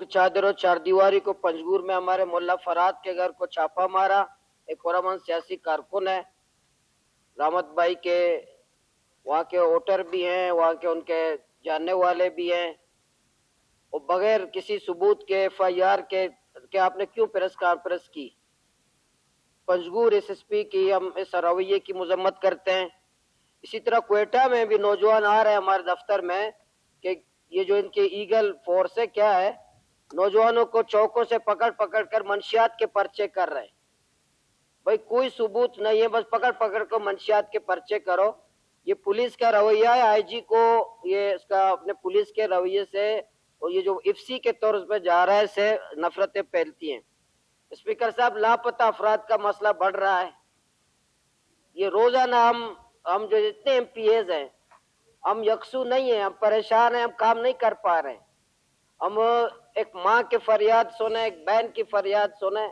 की चादर और चारदीवारी को पंजगूर में हमारे मुल्ला फराद के घर को छापा मारा। एक पुरअमन सियासी कारकुन है, रहमत भाई के वहाँ के वोटर भी हैं, वहाँ के उनके जानने वाले भी हैं, और बगैर किसी सबूत के FIR के आपने क्यों प्रेस कॉन्फ्रेंस की? पंजगूर SSP की हम इस रवैये की मजम्मत करते हैं। इसी तरह क्वेटा में भी नौजवान आ रहे हैं हमारे दफ्तर में कि ये जो इनके ईगल फोर्स है क्या है, नौजवानों को चौकों से पकड़ पकड़ कर मंशियात के पर्चे कर रहे हैं। भाई कोई सबूत नहीं है, बस पकड़ पकड़ कर मंशियात के पर्चे करो। ये पुलिस का रवैया है। IG को ये इसका अपने पुलिस के रवैये से और ये जो IFC के तौर पर जा रहा है से नफरतें फैलती हैं। स्पीकर साहब, लापता अफराद का मसला बढ़ रहा है। ये रोजाना हम जो जितने MPAs हैं, हम यकसू नहीं है, हम परेशान हैं, हम काम नहीं कर पा रहे हैं। हम एक माँ की फरियाद सुने, एक बहन की फरियाद सुने,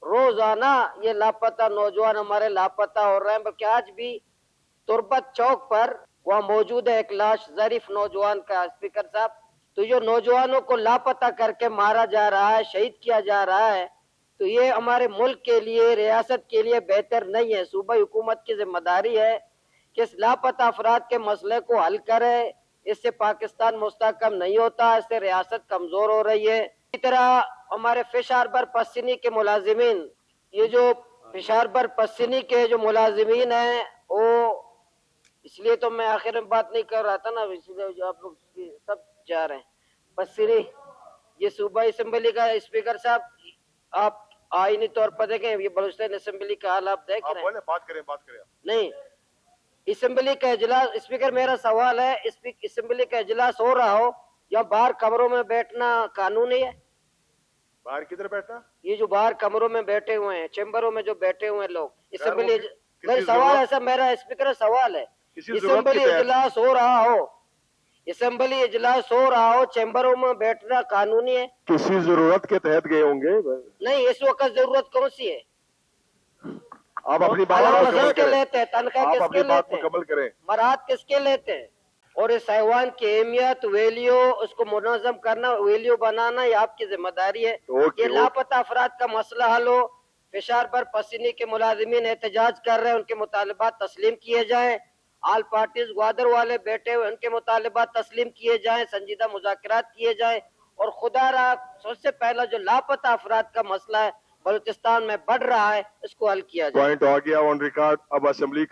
रोजाना ये लापता नौजवान हमारे लापता हो रहे हैं। बल्कि आज भी तुरबत चौक पर वहाँ मौजूद है एक लाश ज़रीफ नौजवान का। स्पीकर साहब, तो जो नौजवानों को लापता करके मारा जा रहा है, शहीद किया जा रहा है, तो ये हमारे मुल्क के लिए, रियासत के लिए बेहतर नहीं है। सूबाई हुकूमत की जिम्मेदारी है कि इस लापता अफराद के मसले को हल करे। इससे पाकिस्तान मुस्तहकम नहीं होता, इससे रियासत कमजोर हो रही है। इसी तरह हमारे फिश हार्बर पश्चिमी के मुलाजिमीन, ये जो फिश हार्बर पश्चिमी के जो मुलाजिमीन हैं, वो इसलिए तो मैं आखिर में बात नहीं कर रहा था ना, इसलिए जो आप लोग सब जा रहे हैं पश्चिमी, ये सूबाई असेंबली का स्पीकर साहब, आप आईनी तौर पर देखें, ये बलूचिस्तान असेंबली का हाल आप देख रहे हैं। बात करें नहीं, असेंबली का इजलास, स्पीकर मेरा सवाल है, असेंबली का इजलास हो रहा हो या बाहर कमरों में बैठना कानूनी है? बाहर किधर बैठना? ये जो बाहर कमरों में बैठे हुए हैं, चैम्बरों में जो बैठे हुए हैं लोग, असेंबली, मेरा सवाल है सर, मेरा स्पीकर सवाल है, असेंबली इजलास हो रहा हो, असेंबली इजलास हो रहा हो, चैम्बरों में बैठना कानूनी है? किसी जरूरत के तहत गए होंगे। नहीं, इस वक्त जरूरत कौन सी है? आप अपनी बात किसके लेते हैं, तनख्वाह किसके लेते हैं, मुकम्मल करें, मराहत किसके लेते हैं? और इस हैवान की अहमियत, वैल्यू, उसको मुनज़्ज़म करना, वैल्यू बनाना, ये आपकी जिम्मेदारी है। ये लापता अफराद का मसला हल हो। फिश हार्बर पश्चिमी के मुलाजिमीन एहतजाज कर रहे हैं, उनके मुतालबात तस्लीम किए जाएं। आल पार्टीज ग्वादर वाले बैठे हुए, उनके मुतालबात तस्लीम किए जाएं, संजीदा मुज़ाकरात किए जाएं। और खुदा रहा, सबसे पहला जो लापता अफराद का मसला है बलूचिस्तान में बढ़ रहा है, इसको हल किया जाए। पॉइंट आ गया ऑन रिकॉर्ड। अब असेंबली